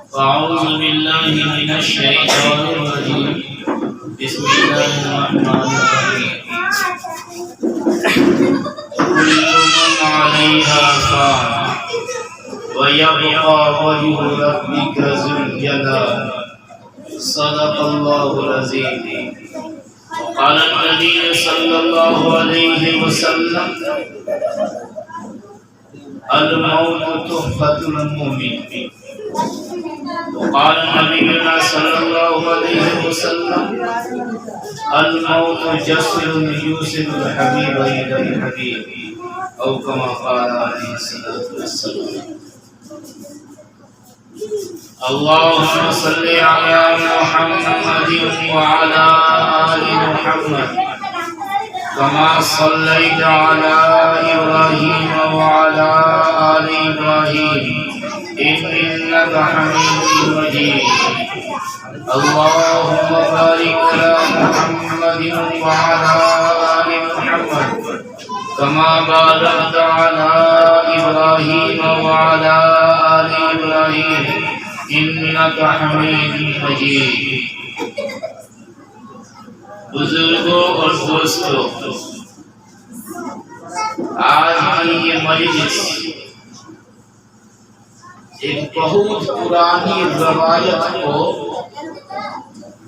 أعوذ بالله من الشيطان الرجيم بسم الله الرحمن الرحيم كل من عليها فان ويبقى وجه ربك ذو الجلال صدق الله العظيم. وقال النبي صلى الله عليه وسلم الموت تحفة المؤمن. وقال نبينا صلى الله عليه وسلم الموت جسر يوصل الحبيب إلى الحبيب أو كما قال عليه الصلاة والسلام. اللهم صل على محمد وعلى آل محمد كما صليت على إبراهيم وعلى آل إبراهيم إنك حميد مجيد. اللهم بارك على محمد وعلى آل محمد كما باركت على إبراهيم وعلى آل إبراهيم إنك حميد مجيد. بزرگوں اور دوستوں، آج کی یہ مجلس ایک بہت پرانی روایت کو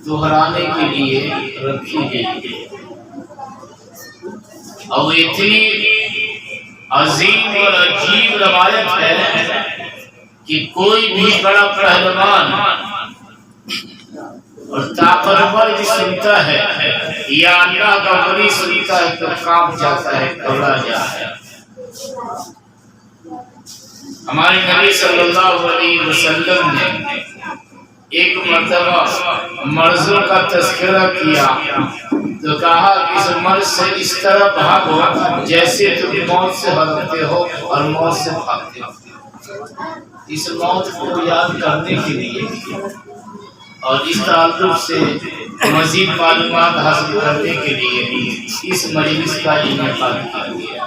دہرانے کے لیے رکھی گئی ہے اور اتنی عظیم اور عجیب روایت ہے کہ کوئی بھی بڑا پہلوان اور طاقتور بھی سنتا ہے یا اللہ کا ولی سنتا ہے تو کانپ جاتا ہے، گھبرا جاتا ہے۔ ہمارے نبی صلی اللہ علیہ وسلم نے ایک مرتبہ مرضوں کا تذکرہ کیا تو کہا کہ اس مرض سے اس طرح بھاگو جیسے تم موت سے بھاگتے ہو اور موت سے بھاگتے ہو۔ اس موت کو یاد کرنے کے لیے اور اس تعلق سے مزید معلومات حاصل کرنے کے لیے اس مجلس کا انعقاد کیا گیا۔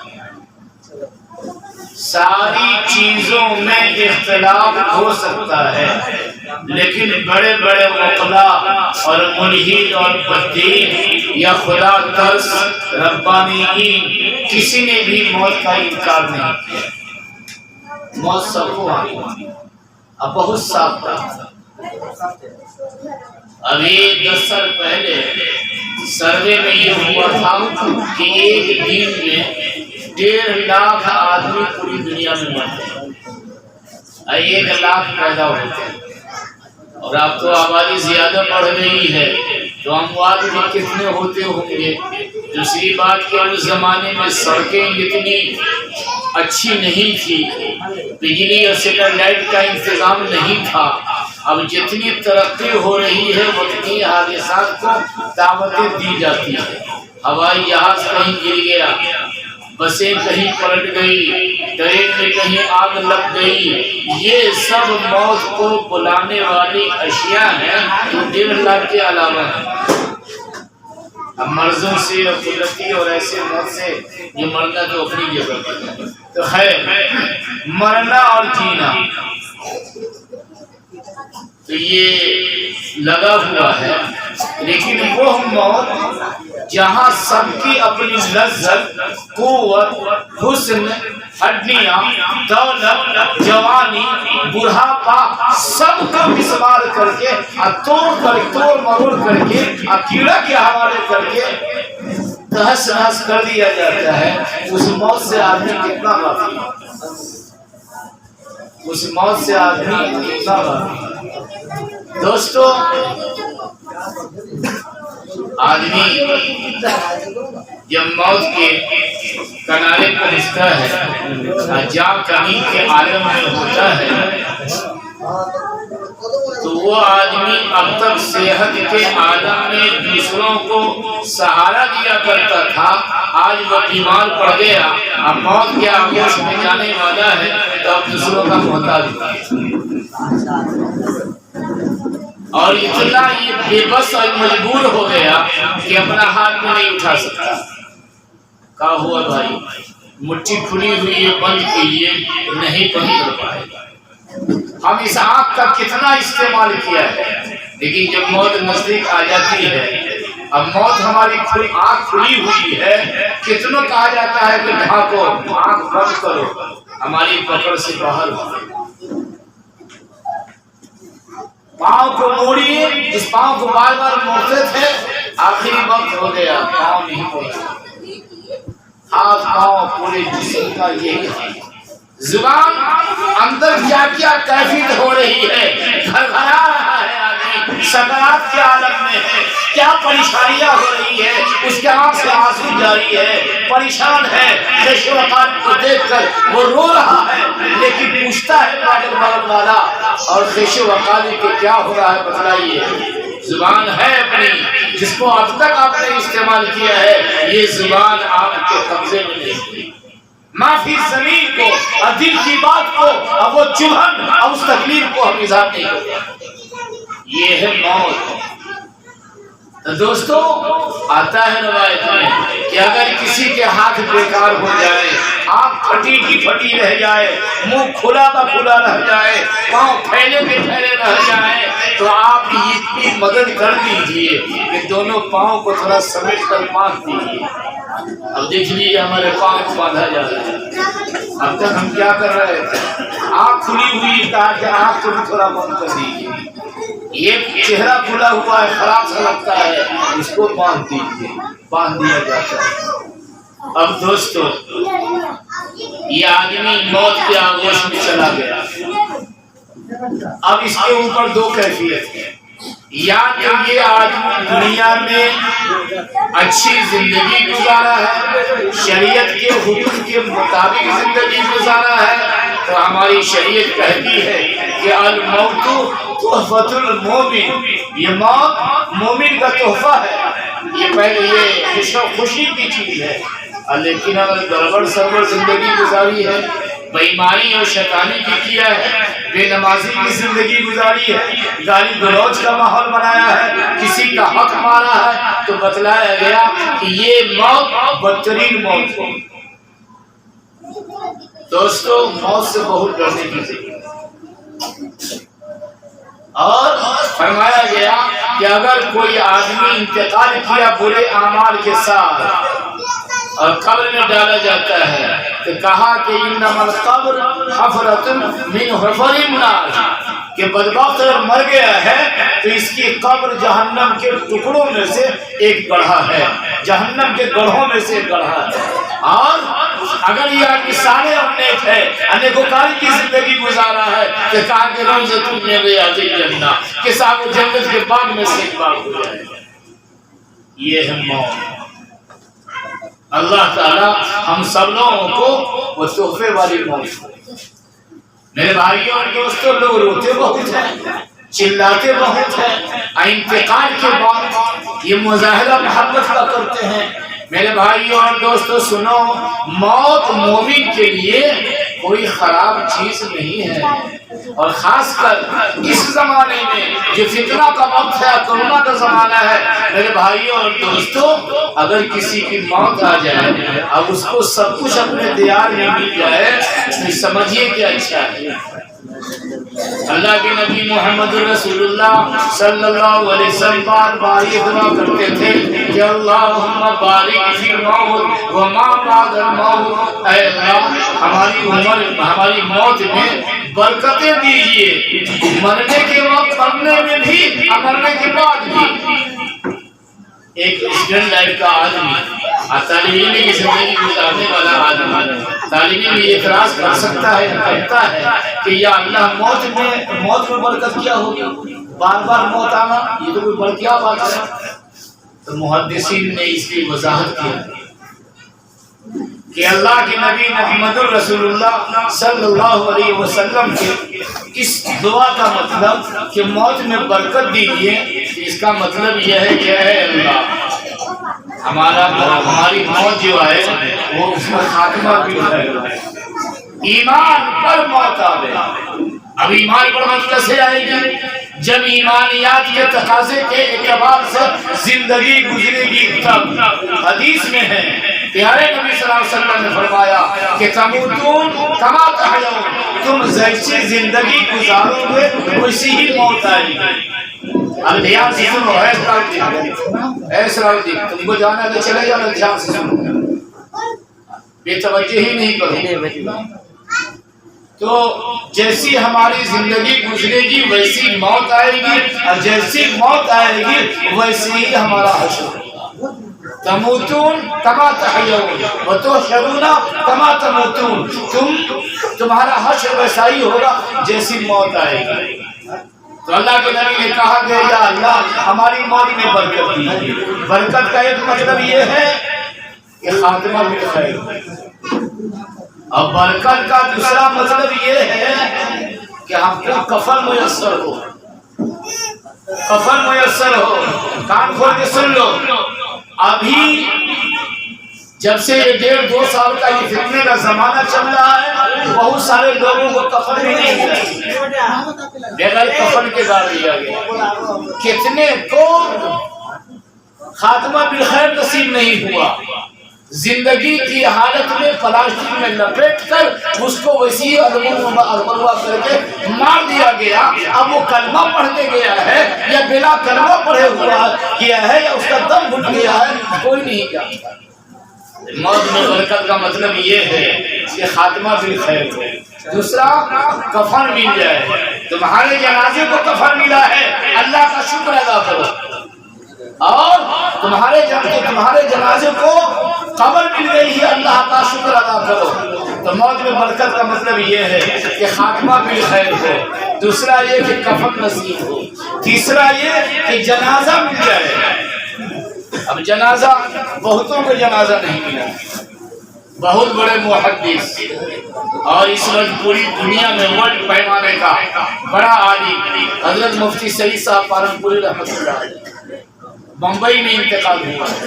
ساری چیزوں میں اختلاف ہو سکتا ہے لیکن بڑے بڑے مقلا اور ملحد اور بدین یا خدا ترس ربانیین کسی نے بھی موت کا انکار نہیں کیا۔ موت سب کو آنی اب بہت صاف تھا۔ ابھی 10 سال پہلے سروے میں یہ ہوا تھا کہ ایک دن میں 1.5 لاکھ آدمی پوری دنیا میں مرتے ہیں، 1 لاکھ پیدا ہوتے ہیں، اور اب تو آبادی زیادہ بڑھ گئی ہے تو اموات بھی کتنے ہوتے ہوں گے۔ دوسری بات کہ اس زمانے میں سڑکیں اتنی اچھی نہیں تھی، بجلی اور سیٹلائٹ کا انتظام نہیں تھا۔ اب جتنی ترقی ہو رہی ہے اتنی حادثات کو دعوتیں دی جاتی ہیں۔ ہوائی جہاز کہیں گر گیا، بسیں کہیں پلٹ گئی، ٹرین میں کہیں آگ لگ گئی، یہ سب موت کو بلانے والی اشیاء ہیں جو 1.5 لاکھ کے علاوہ ہیں۔ اب مرضوں سے اور قدرتی اور ایسے موت سے یہ مرنا تو اپنی جگہ پر ہے۔ تو خیر، مرنا اور جینا تو یہ لگا ہوا ہے، لیکن وہ موت جہاں سب کی اپنی لذت، قوت، حسن، ہڈیاں، دولت، جوانی، بڑھاپا سب کو مسمار کر کے توڑ مروڑ کر کے کیڑا کے حوالے کر کے تہس نہس کر دیا جاتا ہے۔ اس موت سے آدمی کتنا غافل ہے، اس موت سے آدمی کتنا غافل ہے۔ دوستو، آدمی جب موت کے کنارے پر رہتا ہے، جا کہیں کے عالم میں ہوتا ہے، تو وہ آدمی اب تک صحت کے عالم میں دوسروں کو سہارا دیا کرتا تھا، آج وہ بیمار پڑ گیا، اب موت کے آغوش میں جانے والا ہے تو اب دوسروں کا محتاج ہے اور اتنا یہ بے بس اور مجبور ہو گیا کہ اپنا ہاتھ میں نہیں اٹھا سکتا۔ کہا ہوا بھائی مٹھی کھلی ہوئی ہے، بند کیجیے، نہیں بند کر پائے گا۔ ہم اس آنکھ کا کتنا استعمال کیا ہے، لیکن جب موت نزدیک آ جاتی ہے، اب موت ہماری آنکھ کھلی ہوئی ہے، کتنا کہا جاتا ہے کہ ڈھانکو، آنکھ بند کرو، ہماری پکڑ سے باہر ہو۔ پاؤں کو موڑیے، جس پاؤں کو بار بار موڑتے تھے، آخری وقت ہو گیا، پاؤں نہیں موڑا، ہاتھ پاؤں پورے جسم کا یہی ہے۔ زبان اندر کیا کیا کیفیت ہو رہی ہے، گھرگھرا رہا ہے آدمی، سکرات کے عالم میں ہے، کیا پریشانیاں ہو رہی ہے، اس کے آنکھ سے آنسو جاری ہے، پریشان ہے، خیش و عقال کو دیکھ کر وہ رو رہا ہے، لیکن پوچھتا ہے پاگل بغل والا، اور خیش و عقالی کو کیا ہو رہا ہے بتلائیے۔ زبان ہے اپنی، جس کو اب تک آپ نے استعمال کیا ہے، یہ زبان آپ کے قبضے میں نہیں، معافی زمین کو اور دل کی بات کو اور وہ چبھن اور اس تکلیف کو ہم اظہار نہیں کرتے۔ یہ ہے موت۔ تو دوستو، آتا ہے روایت میں کہ اگر کسی کے ہاتھ بیکار ہو جائے، آنکھ پھٹی کی پھٹی رہ جائے، منہ کھلا کا کھلا رہ جائے، پاؤں پھیلے کے پھیلے رہ جائے، تو آپ اتنی مدد کر دیجئے کہ دونوں پاؤں کو تھوڑا سمیٹ کر باندھ دیجئے۔ اب دیکھ لیجیے ہمارے پاؤں کو باندھا جا رہا ہے، اب تک ہم کیا کر رہے تھے؟ آنکھ کھلی ہوئی، کہا کہ آنکھ کو بھی تھوڑا بند کر دیجیے، یہ چہرہ کھلا ہوا ہے، خراب سا لگتا ہے، اس کو باندھ دیجیے، باندھ دیا جاتا ہے۔ اب دوستو، یہ آدمی موت کے آغوش میں چلا گیا، اب اس کے اوپر دو کیفیت ہے، یا تو یہ آدمی دنیا میں اچھی زندگی گزارا ہے، شریعت کے حکم کے مطابق زندگی گزارا ہے، تو ہماری شریعت کہتی ہے کہ الموت تحفۃ المومن، یہ موت مومن کا تحفہ ہے، یہ پہلے یہ خوشی کی چیز ہے۔ لیکن اگر گڑبڑ سربڑ زندگی گزاری ہے، بےایمانی اور شیطانی کی کیا ہے، بے نمازی کی زندگی گزاری ہے، گالی گلوچ کا ماحول بنایا ہے، کسی کا حق مارا ہے، تو بتلایا گیا کہ یہ موت بدترین موت ہے۔ دوستو، موت سے بہت ڈرنے کی ضرورت، اور فرمایا گیا کہ اگر کوئی آدمی انتقال کیا برے اعمال کے ساتھ اور قبر میں ڈالا جاتا ہے، تو کہا کہ انما القبر حفرۃ من حفر النار، کہ بدبخت اگر مر گیا ہے تو اس کی قبر جہنم کے ٹکڑوں میں سے ایک گڑھا ہے، جہنم کے گڑھوں میں سے ایک گڑھا ہے۔ اور اگر یہ آدمی صالح اور نیک ہے، نیکوکاری کی زندگی گزارا ہے، تو کہا کہ روضۃ من ریاض الجنہ، کہ صاحب جنت کے باغ میں سے ایک باغ ہو جائے گا۔ یہ ہے موت۔ اللہ تعالی ہم سب لوگوں کو وہ تحفے والی موت۔ میرے بھائیوں اور دوستوں، لوگ روتے بہت ہیں، چلاتے بہت ہیں، انتقال کے بعد یہ مظاہرہ محبت کا کرتے ہیں۔ میرے بھائیوں اور دوستوں سنو، موت مومن کے لیے کوئی خراب چیز نہیں ہے، اور خاص کر اس زمانے میں جو فتنہ کا وقت ہے، کرونا کا زمانہ ہے، میرے بھائیوں اور دوستوں، اگر کسی کی موت آ جائے اب اس کو سب کچھ اپنے دیار میں مل جائے تو سمجھیے کہ اچھا ہے۔ اللہ کے نبی محمد رسول اللہ صلی اللہ علیہ وسلم بار بار یہ دعا کرتے تھے کہ اللہم بارک فی الموت وما بعد الموت، اے اللہ ہماری عمر، ہماری موت میں برکتیں دیجئے، مرنے کے وقت، مرنے میں بھی اور مرنے کے بعد بھی۔ ایک اسٹوڈنٹ لائف کا آدمی، طالب علم کی زندگی گزارنے والا آدمی، طالب علم یہ اعتراض کر سکتا ہے، کرتا ہے کہ یا اللہ موت میں برکت کیا ہوگی، بار بار موت آنا، یہ تو کوئی بڑھ کیا بات ہے؟ تو محدثین نے اس کی وضاحت کی کہ اللہ کے نبی محمد رسول اللہ صلی اللہ علیہ وسلم کے اس دعا کا مطلب کہ موت میں برکت دیجیے، اس کا مطلب یہ ہے کہ اے اللہ ہماری موت جو ہے وہ اس کا خاتمہ بھی ہے، ایمان پر موت آئے۔ اب ایمان پر موت کیسے آئے گی؟ جب ایمانیات کے تقاضے کے اعتبار سے زندگی گزرے گی تب۔ حدیث میں ہے پیارے نبی صلی اللہ علیہ وسلم نے فرمایا کہ تموتون کما تحیون، تم جیسی زندگی گزارو گے ویسی ہی موت آئے گی۔ اب دھیان سے سنو، ایسا تم کو جانا ہے تو چلے جانا، دھیان سے سنو، بے توجہ ہی نہیں کرو۔ تو جیسی ہماری زندگی گزرے گی ویسی موت آئے گی، اور جیسی موت آئے گی ویسی ہی ہمارا حشر ہوگا۔ تموتون کما تحیون وتحشرون کما تموتون، تمہارا حشر ویسا ہی ہوگا جیسی موت آئے گی۔ تو اللہ کے نبی نے کہا کہ یا اللہ ہماری موت میں برکت دیجیے۔ برکت کا ایک مطلب یہ ہے کہ خاتمہ بالخیر، اور برکت کا دوسرا مطلب یہ ہے کہ ہم کو کفن میسر ہو، کفن میسر ہو۔ کان کھول کے سن لو، ابھی جب سے یہ 1.5-2 سال کا یہ فتنے کا زمانہ چل رہا ہے، بہت سارے لوگوں کو کفن بھی نہیں ملا، بغیر کفن کے گاڑ دیا گیا۔ کتنے کو خاتمہ بالخیر نصیب نہیں ہوا، زندگی کی حالت میں پلاسٹک میں لپیٹ کر اس کو ویسی ارملوا کر کے مار دیا گیا۔ اب وہ کلمہ پڑھنے گیا ہے یا بلا کلمہ پڑھے ہوا گیا ہے یا اس کا دم گھٹ گیا ہے، کوئی نہیں جانتا۔ موت میں برکت کا مطلب یہ ہے کہ خاتمہ بالخیر ہو۔ دوسرا، کفن مل جائے۔ تمہارے جنازے کو کفن ملا ہے، اللہ کا شکر ادا کرو، اور تمہارے جنازے کو قبر مل گئی ہے، اللہ کا شکر ادا کرو۔ تو موت میں برکت کا مطلب یہ ہے کہ خاتمہ بالخیر ہو۔ دوسرا یہ کہ کفن نصیب ہو۔ تیسرا یہ کہ جنازہ مل جائے۔ اب جنازہ، بہتوں کو جنازہ نہیں ملا۔ بہت بڑے محدث اور اس وقت پوری دنیا میں ورلڈ پیمانے کا بڑا عالم حضرت مفتی سعید صاحب پالنپوری رحمۃ اللہ علیہ بمبئی میں انتقال ہوا ہے۔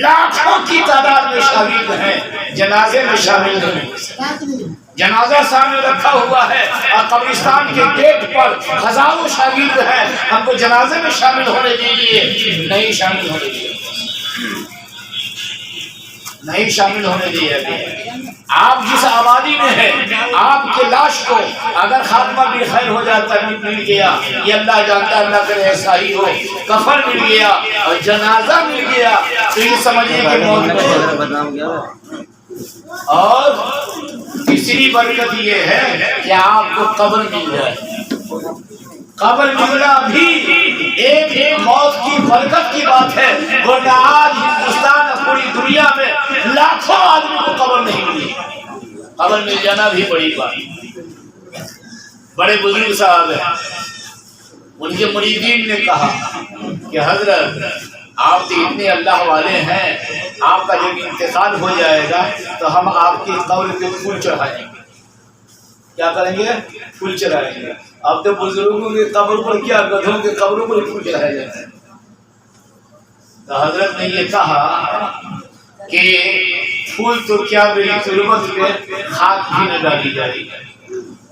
لاکھوں کی تعداد میں شاگرد ہیں، جنازے میں شامل نہیں۔ جنازہ سامنے رکھا ہوا ہے اور قبرستان کے گیٹ پر ہزاروں شاگرد ہیں، ہم کو جنازے میں شامل ہونے دیجیے، نہیں شامل ہونے دیجیے، نہیں شامل ہونے دیجیے۔ آپ جس آبادی میں ہیں، آپ کے لاش کو اگر خاتمہ بالخیر ہو جاتا ہے، مل گیا، یہ اللہ جانتا ہے، اللہ کرے ایسا ہی ہو، کفن مل گیا اور جنازہ مل گیا، تو یہ سمجھیے کہ موت میں۔ اور تیسری برکت یہ ہے کہ آپ کو قبر مل جائے۔ قبر ملنا بھی ایک موت کی برکت کی بات ہے، ورنہ آج ہندوستان اور پوری دنیا میں لاکھوں آدمی کو قبر نہیں ملی۔ قبر مل جانا بھی بڑی بات۔ بڑے بزرگ صاحب ہیں، ان کے مریدین نے کہا کہ حضرت آپ تو اتنے اللہ والے ہیں، آپ کا جب انتقال ہو جائے گا تو ہم آپ کی قبر پہ پھول چڑھائیں گے۔ کیا کریں گے؟ پھول چڑھائیں گے۔ اب تو بزرگوں کی قبر پر کیا، گدھوں کے قبروں پر پھول چڑھائے جاتے ہیں۔ تو حضرت نے یہ کہا کہ پھول تو کیا میری تربت پہ خاک بھی نہ ڈالی جائے گی۔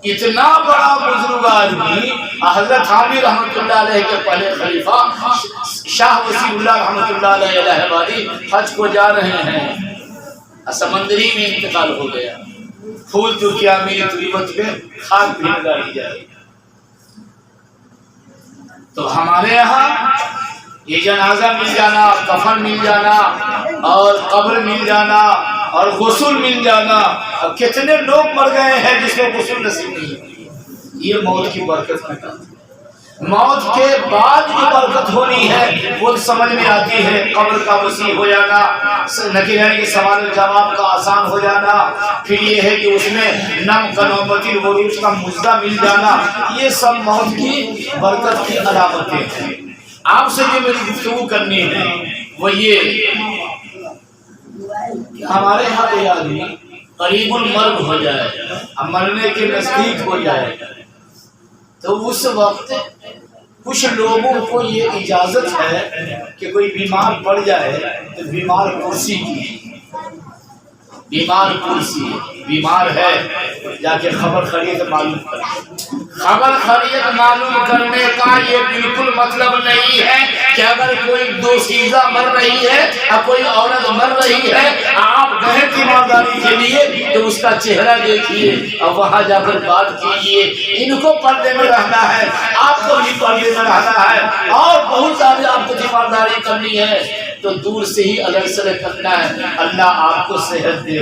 اتنا بڑا بزرگ آدمی حضرت عامر رحمۃ اللہ علیہ کے پہلے خلیفہ شاہ وسیع اللہ رحمۃ اللہ علیہ الہ آبادی حج کو جا رہے ہیں، سمندری میں انتقال ہو گیا۔ پھول تو کیا میری تربت پہ خاک بھی نہ ڈالی جائے گی۔ تو ہمارے یہاں یہ جنازہ مل جانا، کفن مل جانا اور قبر مل جانا اور غسل مل جانا، اور کتنے لوگ مر گئے ہیں جس کو غسل نصیب نہیں ہوئی۔ یہ موت کی برکت کا کام۔ موت کے بعد جو برکت ہونی ہے وہ سمجھ میں آتی ہے، قبر کا وسیع ہو جانا، نکیرانی کے سوال جواب کا آسان ہو جانا، پھر یہ ہے کہ اس میں نم کنومتی وروج کا مزدہ مل جانا، یہ سب موت کی برکت کی علامتیں ہیں۔ آپ سے جو میری گفتگو کرنی ہے وہ یہ کہ ہمارے یہاں کوئی آدمی قریب المرگ ہو جائے، مرنے کے نزدیک ہو جائے، تو اس وقت کچھ لوگوں کو یہ اجازت ہے کہ کوئی بیمار پڑ جائے تو بیمار کرسی کی، بیمار کرسی، بیمار ہے جا کے خبر کریے تو معلوم کرے، خبر خیریت معلوم کرنے کا یہ بالکل مطلب نہیں ہے کہ اگر کوئی دوشیزہ مر رہی ہے یا کوئی عورت مر رہی ہے آپ گئے تیمارداری کے لیے تو اس کا چہرہ دیکھیے اور وہاں جا کر بات کیجیے. ان کو پردے میں رہنا ہے, آپ کو بھی پردے میں رہنا ہے, اور بہت سارے آپ کو تیمارداری کرنی ہے تو دور سے ہی الگ سلگ کرنا ہے. اللہ آپ کو صحت دے.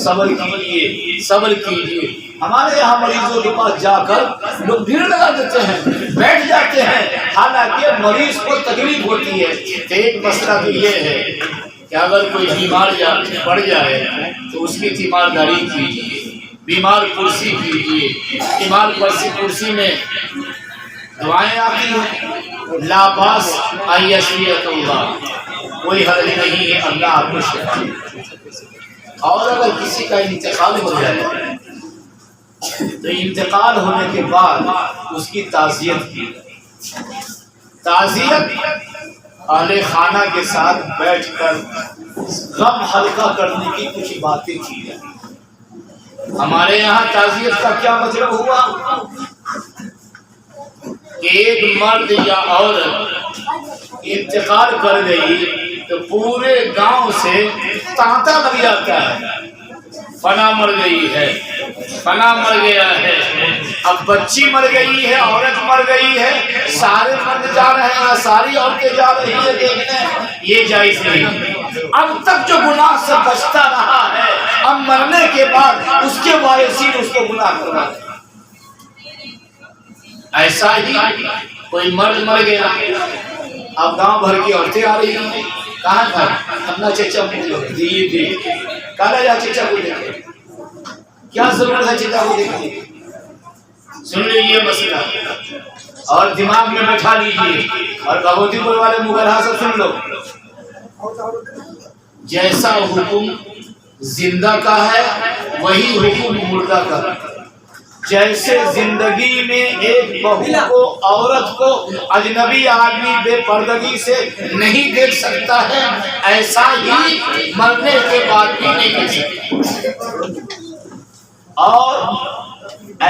صبر کیجیے, صبر کیجیے. ہمارے یہاں مریضوں کے پاس جا کر لوگ بھیڑ لگا دیتے ہیں, بیٹھ جاتے ہیں, حالانکہ مریض کو تکلیف ہوتی ہے. تو ایک مسئلہ تو یہ ہے کہ اگر کوئی بیمار پڑ جائے تو اس کی تیمارداری کیجیے, بیمار کرسی کیجیے. بیمار کرسی میں دعائیں آتی ہیں, لا باس ان یشفیک اللہ, کوئی حرج نہیں ہے, اللہ آپ کو شفا دے. اور اگر کسی کا انتقال ہو جائے تو انتقال ہونے کے بعد اس کی تعزیت کی, تعزیت اہل خانہ کے ساتھ بیٹھ کر غم ہلکا کرنے کی کچھ باتیں کی جائیں. ہمارے یہاں تعزیت کا کیا مطلب ہوا کہ ایک مرد یا عورت انتقال کر گئی تو پورے گاؤں سے تانتا لگ جاتا ہے, فلاں مر گئی ہے, فلاں مر گیا ہے. اب بچی مر گئی ہے, عورت مر گئی ہے, سارے مرد جا رہے ہیں, ساری عورتیں جا رہی ہیں دیکھنے, یہ جائز نہیں. اب تک جو گناہ سے بچتا رہا ہے, اب مرنے کے بعد اس کے وارثین اس کو گناہ کروا دیں. ایسا ہی کوئی مرد مر گیا, اب گاؤں بھر کی عورتیں آ رہی ہیں, کہاں تھا اپنا چچا کو دیے, کہا جا چچا کو دیکھے, کیا ضرورت ہے چچا کو دیکھنے. سن لیجیے مسئلہ اور دماغ میں بٹھا لیجیے, اور بھگوتی پور والے مغرہ سے سن لو. جیسا حکم زندہ کا ہے وہی حکم مردہ کا. جیسے زندگی میں ایک بہو کو, عورت کو اجنبی آدمی بے پردگی سے نہیں دیکھ سکتا ہے, ایسا ہی مرنے کے بعد بھی نہیں دیکھ سکتا. اور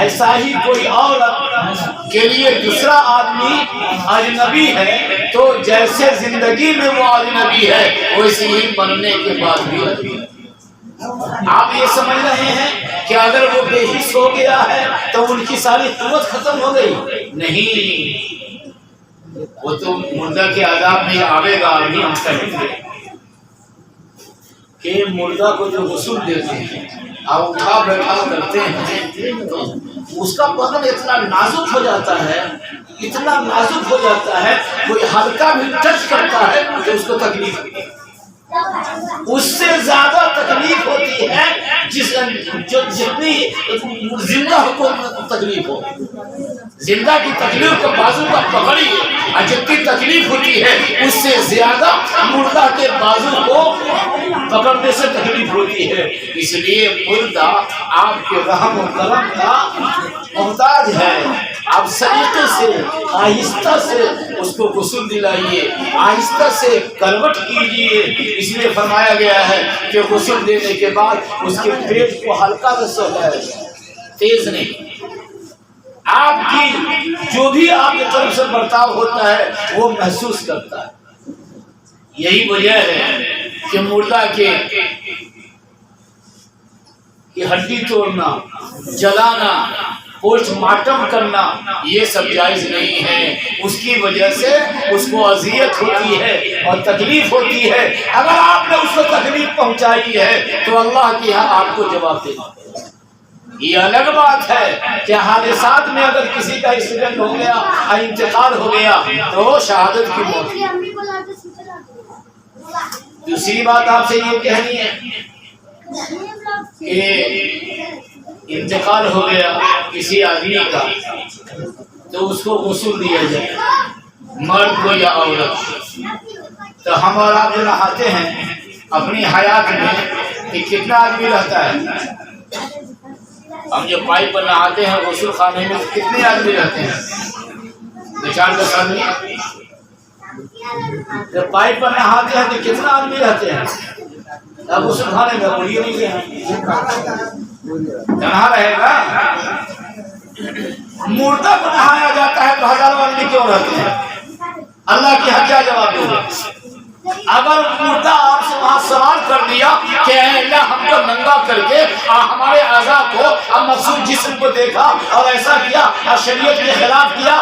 ایسا ہی کوئی عورت کے لیے دوسرا آدمی اجنبی ہے تو جیسے زندگی میں وہ اجنبی ہے ویسے ہی مرنے کے بعد بھی اجنبی. آپ یہ سمجھ رہے ہیں کہ اگر وہ بے حس ہو گیا ہے تو ان کی ساری قوت ختم ہو گئی؟ نہیں, وہ تو مردہ کے عذاب میں آوے گا. ابھی ہم کہیں گے کہ مردہ کو جو غسل دیتے ہیں اور اٹھا بیٹھا کرتے ہیں تو اس کا بدن اتنا نازک ہو جاتا ہے, اتنا نازک ہو جاتا ہے, کوئی ہلکا بھی ٹچ کرتا ہے تو اس کو تکلیف ہوتی ہے. اس سے زیادہ تکلیف ہوتی ہے جتنی زندہ کو تکلیف ہو. زندہ کی تکلیف کو بازو کا پکڑیے, اور جتنی تکلیف ہوتی ہے اس سے زیادہ مردہ کے بازو کو پکڑنے سے تکلیف ہوتی ہے. اس لیے مردہ آپ کے رحم و کرم کا محتاج ہے. آپ سلیقے سے آہستہ سے اس کو غسل دلائیے, آہستہ سے کروٹ کیجیے. اس لیے فرمایا گیا ہے کہ غسل دینے کے بعد اس کے پیٹ کو ہلکا سے سہلائے, تیز نہیں. آپ کی جو بھی آپ کی طرف سے برتاؤ ہوتا ہے وہ محسوس کرتا ہے. یہی وجہ ہے کہ مردہ کی ہڈی توڑنا, جلانا, پوسٹ مارٹم کرنا یہ سب جائز نہیں ہے. اس کی وجہ سے اس کو اذیت ہوتی ہے اور تکلیف ہوتی ہے. اگر آپ نے اس کو تکلیف پہنچائی ہے تو اللہ کے یہاں آپ کو جواب دینا. یہ الگ بات ہے کہ حادثات میں اگر کسی کا ایکسیڈنٹ ہو گیا, انتقال ہو گیا تو شہادت کی موت. دوسری بات آپ سے یہ کہنی ہے کہ انتقال ہو گیا کسی آدمی کا تو اس کو غسل دیا جائے, مرد کو یا عورت. تو ہم اور آپ جو نہاتے ہیں اپنی حیات میں کہ کتنا آدمی رہتا ہے, ہم جو پائپ پر نہاتے ہیں غسل خانے میں کتنے آدمی رہتے ہیں؟ 2-4 آدمی. جب پائپ پر نہاتے ہیں تو کتنا آدمی رہتے ہیں؟ غسل خانے میں بڑی نہیں ہے, تنہا رہے گا. مردہ کو نہایا جاتا ہے تو ہزاروں آدمی کیوں رہتے ہیں؟ اللہ کی حق کیا جواب دو گے؟ اگر مردہ آپ سے وہاں سوال کر دیا کہ اے اللہ ہم کو ننگا کر کے ہمارے اعضاء کو مخصوص جسم کو دیکھا اور ایسا کیا اور شریعت کے خلاف کیا